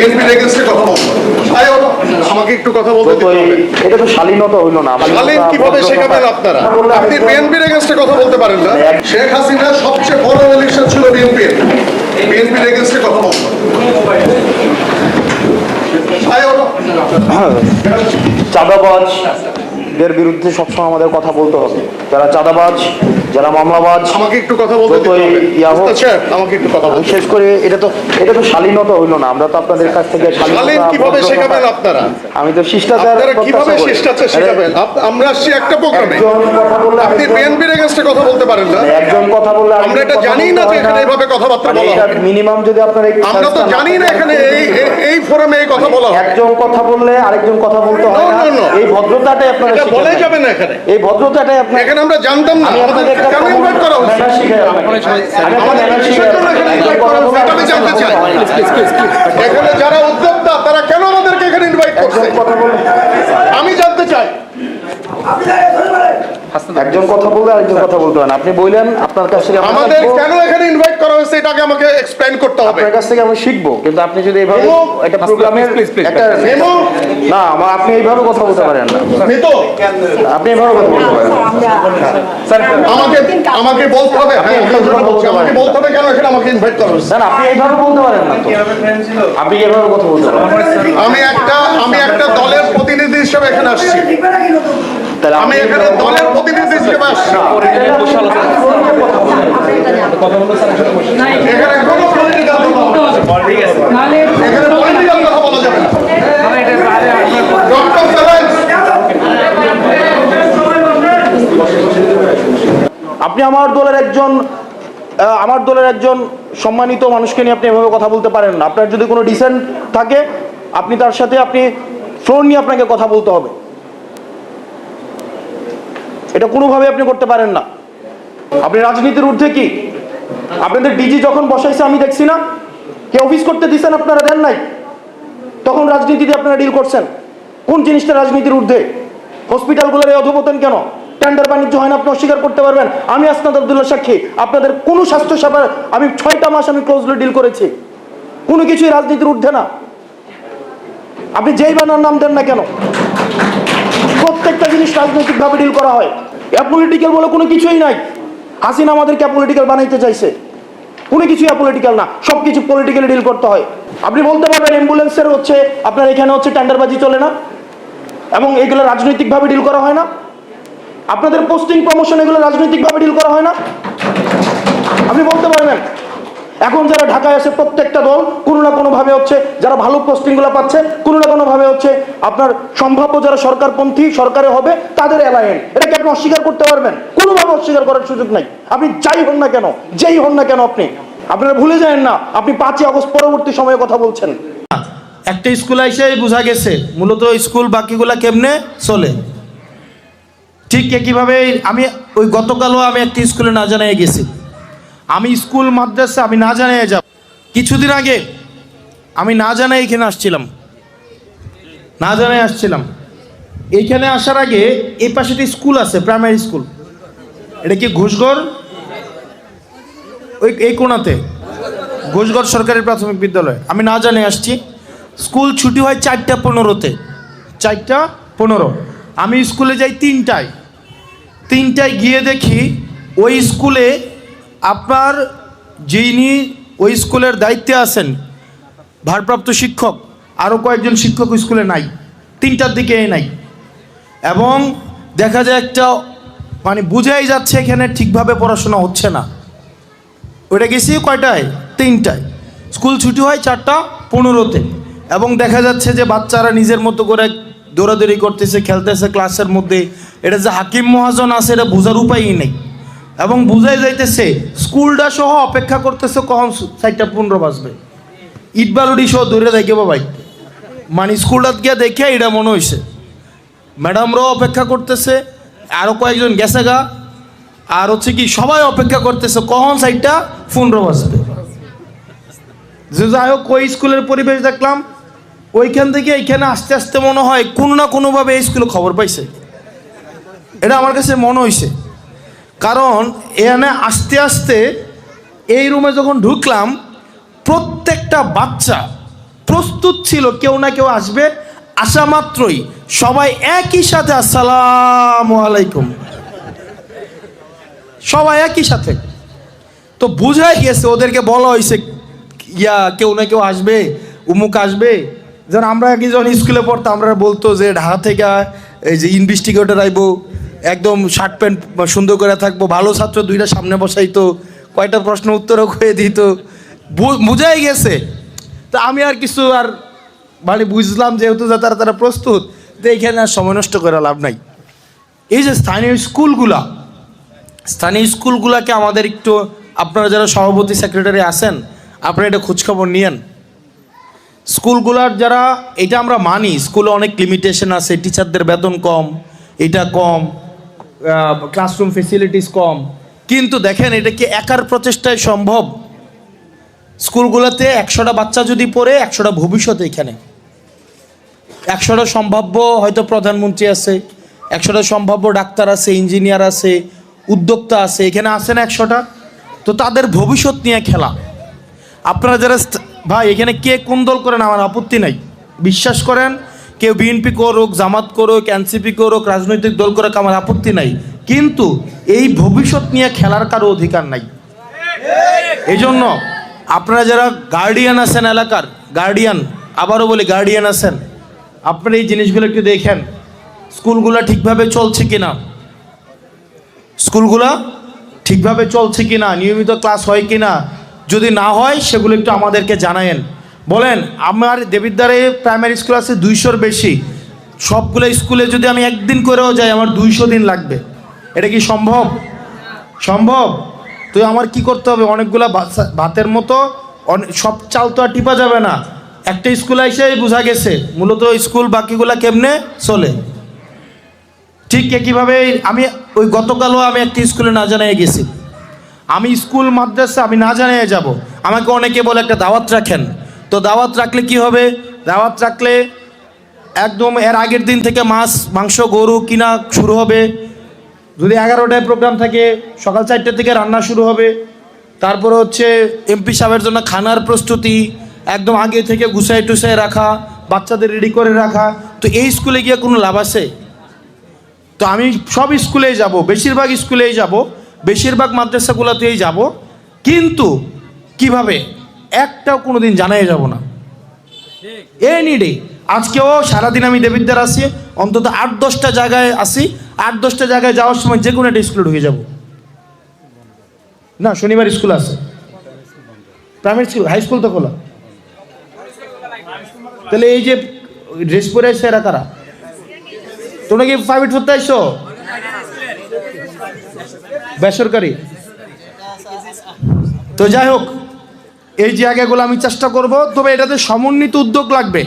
বিএনপির এগেইনস্টে কথা বলবো। আমাকে একটু কথা বলতে দিতে হবে। এটা তো শালীনতা হইল না। শালীন কিভাবে শেখাবেন আপনারা? আপনি বিএনপির এগেইনস্টে কথা বলতে পারেন না। শেখ হাসিনা সবচেয়ে বড় ইলেকশন ছিল বিএনপির এগেইনস্টে কথা বলবো। চাঁদাবাজদের বিরুদ্ধে সবসময় আমাদের কথা বলতে হবে। যারা চাঁদাবাজ, যারা মামলাবাজ, আমাকে একটু কথা বলতে দিতে হবে। আচ্ছা, আমাকে একটু কথা বলতে। শেষ করে এটা তো শালীনতা হইল না। আমরা তো আপনাদের কাছ থেকে শালীন কিভাবে শেখাবেন আপনারা? আমি তো শিষ্টাচার। আপনারা কিভাবে শিষ্টাচার শেখাবেন? আমরা আসছি একটা প্রোগ্রামে। আপনি বিএনপির এগেইনস্টে কথা বলতে পারেন না। একজন কথা বললে আমরা এটা জানি না যে এখানে এইভাবে কথাবার্তা বলা হয়। মিনিমাম যদি আপনারা আমরা তো জানি না এখানে এই ফোরামে এই কথা বলা হয়। একজন কথা বললে আরেকজন কথা বলতে হয় না। এই ভদ্রতাটাই আপনারা এটা বলে যাবেন না এখানে। এই ভদ্রতাটাই আপনারা এখানে আমরা জানতাম না। আমাদের কেন ইনভাইট করা হচ্ছে? আমি জানতে চাই এখানে যারা উদ্যোক্তা তারা কেন আমাদেরকে এখানে ইনভাইট করছে? আমি জানতে চাই। একজন কথা বললে আরেকজন কথা বলতে হয় না। আপনি বললেন আপনার কাছ থেকে আমাদের কেন এখানে ইনভাইট করা হয়েছে এটাকে আমাকে এক্সপ্লেইন করতে হবে। আপনার কাছ থেকে আমি শিখবো, কিন্তু আপনি যদি এইভাবে একটা প্রোগ্রামের একটা না আপনি এইভাবে কথা বলতে পারেন না। আপনি এইভাবে কথা বলতে পারেন আমাকে বলতে হবে। হ্যাঁ, আমাকে বলতে হবে কেন এখানে আমাকে ইনভাইট করা হয়েছে। আপনি এইভাবে বলতে পারেন না। আপনি এইভাবে কথা বলতে পারেন। আমি একটা দলের প্রতিনিধি হিসেবে এখানে আসছি। আমি এখানে দলের প্রতিনিধি হিসেবে আসছি। এখানে কোনো পলিটিক্যাল কথা বলা যাবে না। ডক্টর সাহেব, আপনি আমার দলের একজন সম্মানিত মানুষকে নিয়ে আপনি এভাবে কথা বলতে পারেন না। আপনার যদি কোনো ডিসেন্ট থাকে আপনি তার সাথে ফ্লোর নিয়ে আপনাকে কথা বলতে হবে। এটা কোনোভাবে আপনি করতে পারেন না। আপনি রাজনীতির ঊর্ধ্বে কি? আপনাদের ডিজি যখন বসাইছে আমি দেখছি না, কে অফিস করতে দিচ্ছেন আপনারা দেন নাই, তখন রাজনীতিতে আপনারা ডিল করছেন। কোন জিনিসটা রাজনীতির ঊর্ধ্বে? হসপিটালগুলোর এই অধপতন কেন? টেন্ডার বাণিজ্য হয় না, আপনি অস্বীকার করতে পারবেন। আমি আসনাদ আব্দুল্লাহ সাক্ষী, আপনাদের কোনো স্বাস্থ্য সেবার আমি 6টা মাস আমি ক্লোজলি ডিল করেছি। কোনো কিছুই রাজনীতির ঊর্ধ্বে না। আপনি যেই বানার নাম দেন না কেন, প্রত্যেকটা জিনিস রাজনৈতিকভাবে ডিল করা হয়। অ্যাপলিটিক্যাল বলে কোনো কিছুই নাই। হাসিনা আমাদেরকে অ্যাপলিটিক্যাল বানাইতে চাইছে। কোনো কিছুই অ্যাপলিটিক্যাল না, সব কিছু পলিটিক্যালি ডিল করতে হয়। আপনি বলতে পারবেন অ্যাম্বুলেন্সের আপনার এখানে টেন্ডারবাজি চলে না এবং এগুলো রাজনৈতিকভাবে ডিল করা হয় না? আপনাদের পোস্টিং প্রমোশন এগুলো রাজনৈতিকভাবে ডিল করা হয় না? আপনি বলতে পারবেন। এখন যারা ঢাকায় আছে প্রত্যেকটা দল কোনো না কোনোভাবে যারা ভালো পোস্টিংগুলো পাচ্ছে কোনো না কোনোভাবে আপনার সম্ভাব্য যারা সরকারপন্থী সরকারে হবে তাদের অ্যালায়েন্স। এটাকে আপনি অস্বীকার করতে পারবেন? কোনোভাবে অস্বীকার করার সুযোগ নাই। আপনি যাই হন না কেন, যেই হন না কেন, আপনারা ভুলে যাবেন না আপনি 5ই আগস্ট পরবর্তী সময়ে কথা বলছেন। একটা স্কুল এসে বোঝা গেছে মূলত স্কুল বাকিগুলা কেমনে চলে। ঠিক একইভাবে ওই গতকালও আমি একটা স্কুলে না জানিয়ে গেছি। আমি স্কুল মাদ্রাসা আমি না জানিয়ে যাব। কিছুদিন আগে আমি না জানাই এখানে আসছিলাম। এইখানে আসার আগে এই পাশে একটা স্কুল আছে, প্রাইমারি স্কুল। এটা কি ঘোষগড়? এই কোণাতে ঘোষগড় সরকারি প্রাথমিক বিদ্যালয়। আমি না জানিয়ে আসছি। স্কুল ছুটি হয় 4টা 15-তে, 4টা 15। আমি স্কুলে যাই 3টায় গিয়ে দেখি ওই স্কুলে আপনার যিনি ওই স্কুলের দায়িত্বে আছেন ভারপ্রাপ্ত শিক্ষক, আরও কয়েকজন শিক্ষক স্কুলে নাই। 3টার দিকে নাই এবং দেখা যায় একটা বোঝাই যাচ্ছে এখানে ঠিকভাবে পড়াশোনা হচ্ছে না। ওইটা গেছি কয়টায়? 3টায়। স্কুল ছুটি হয় 4টা 15-তে এবং দেখা যাচ্ছে যে বাচ্চারা নিজের মতো করে দৌড়াদৌড়ি করতেছে, খেলতেছে ক্লাসের মধ্যে। এটা যে হাকিম মহাজন আছে এটা বোঝার উপায়ই নেই এবং বুঝাই যাইতেছে স্কুলটা সহ অপেক্ষা করতেছে কখন 4টা 15 বাজবে। ইট বালুডি সহ দৌড়ে দেখে ভাই স্কুলটা গিয়ে দেখে এটা মনে হয়েছে ম্যাডামরাও অপেক্ষা করতেছে, আরও কয়েকজন গেছে গা, আর কি সবাই অপেক্ষা করতেছে কখন 4টা 15 বাজবে। যে যাই হোক ওই স্কুলের পরিবেশ দেখলাম। ওইখান থেকে এইখানে আস্তে আস্তে মনে হয় কোনো না কোনোভাবে এই স্কুলে খবর পাইছে। এটা আমার কাছে মনে হয়েছে। কারণ এখানে আস্তে আস্তে এই রুমে যখন ঢুকলাম প্রত্যেকটা বাচ্চা প্রস্তুত ছিল কেউ না কেউ আসবে, আসা মাত্রই সবাই একই সাথে আসসালামু আলাইকুম, সবাই একই সাথে। তো বুঝাই গেছে, ওদেরকে বলা হয়েছে কেউ না কেউ আসবে, উমুক আসবে। যেমন আমরা আগে যখন স্কুলে পড়তাম, আমরা বলতো যে ঢাকা থেকে এই যে ইনভেস্টিগেটর আইব, একদম শার্ট প্যান্ট সুন্দর করে থাকবো, ভালো ছাত্র দুইটা সামনে বসাইতো, কয়টা প্রশ্ন উত্তরও খুঁয়ে দিত, বুঝাই গেছে। তো আমি আর কিছু আর মানে বুঝলাম যেহেতু তারা প্রস্তুত, তো এইখানে আর সময় নষ্ট করে লাভ নাই। এই যে স্থানীয় স্কুলগুলাকে আমাদের একটু, আপনারা যারা সভাপতি সেক্রেটারি আছেন, আপনারা এটা খোঁজখবর নিয়েন। স্কুলগুলার যারা, এটা আমরা মানি স্কুলে অনেক লিমিটেশন আছে, টিচারদের বেতন কম, এটা কম, ক্লাসরুম ফেসিলিটিস কম, কিন্তু দেখেন এটা কি একার প্রচেষ্টায় সম্ভব? স্কুলগুলোতে 100টা বাচ্চা যদি পড়ে, 100টা ভবিষ্যৎ, এখানে 100টা সম্ভাব্য হয়তো প্রধানমন্ত্রী আছে, 100টা সম্ভাব্য ডাক্তার আছে, ইঞ্জিনিয়ার আছে, উদ্যোক্তা আছে, এখানে আছে না 100টা? তো তাদের ভবিষ্যৎ নিয়ে খেলা। আপনারা যারা ভাই এখানে কে কোন দল করেন আমার আপত্তি নাই, বিশ্বাস করেন, কেউ বিএনপি করুক, জামাত করুক, এনসিপি করুক, রাজনৈতিক দল করুক, আমার আপত্তি নাই, কিন্তু এই ভবিষ্যৎ নিয়ে খেলার কারো অধিকার নাই। এই জন্য আপনারা যারা গার্ডিয়ান আছেন, এলাকার গার্ডিয়ান, আবারও বলি গার্ডিয়ান আছেন, আপনারা এই জিনিসগুলো একটু দেখেন, স্কুলগুলো ঠিকভাবে চলছে কিনা, স্কুলগুলা ঠিকভাবে চলছে কিনা, নিয়মিত ক্লাস হয় কিনা, যদি না হয় সেগুলো একটু আমাদেরকে জানায়েন। বলেন, আমার দেবিদ্বারে প্রাইমারি স্কুল আছে 200-র বেশি, সবগুলো স্কুলে যদি আমি একদিন করেও যাই আমার 200 দিন লাগবে। এটা কি সম্ভব? সম্ভব? তো আমার কি করতে হবে, অনেকগুলা ভাতের মতো সব চাল তো আর টিপা যাবে না। একটা স্কুলে এসে বোঝা গেছে মূলত স্কুল বাকিগুলা কেমনে চলে। ঠিক একইভাবে আমি ওই গতকালও আমি একটা স্কুলে না জানিয়ে গেছি, আমি স্কুল মাদ্রাসা আমি না জানিয়ে যাব, আমাকে অনেকে বলে একটা দাওয়াত রাখেন। তো দাওয়াত রাখলে কি হবে? দাওয়াত রাখলে একদম এর আগের দিন থেকে মাছ মাংস গরু কিনা শুরু হবে। যদি 11টায় প্রোগ্রাম থাকে, সকাল 4টে থেকে রান্না শুরু হবে। তারপরে হচ্ছে এমপি সাহেবের জন্য খানার প্রস্তুতি, একদম আগে থেকে গুছাই টুসাই রাখা, বাচ্চাদের রেডি করে রাখা। তো এই স্কুলে গিয়ে কোনো লাভ আছে? তো আমি সব স্কুলেই যাব, বেশিরভাগ স্কুলেই যাব, বেশিরভাগ মাদ্রাসাগুলোতেই যাব, কিন্তু কিভাবে একটাও কোনো দিন জানাই যাব না। এনি ডে, আজকেও সারাদিন আমি দেবিদ্বার আসি, অন্তত 8-10টা জায়গায় আসি, 8-10টা জায়গায় যাওয়ার সময় যে কোনো একটা স্কুলে ঢুকে যাব না। শনিবার স্কুল আছে, প্রাইমারি স্কুল, হাই স্কুল তো খোলা, তাহলে এই যে ড্রেস পরে আসছে এরা কারা? তোমরা কি প্রাইভেট পড়তে আসছো? বেসরকারি? তো যাই হোক, এই জায়গাগুলো আমি চেষ্টা করব, তবে এটাতে সমন্বিত উদ্যোগ লাগবে।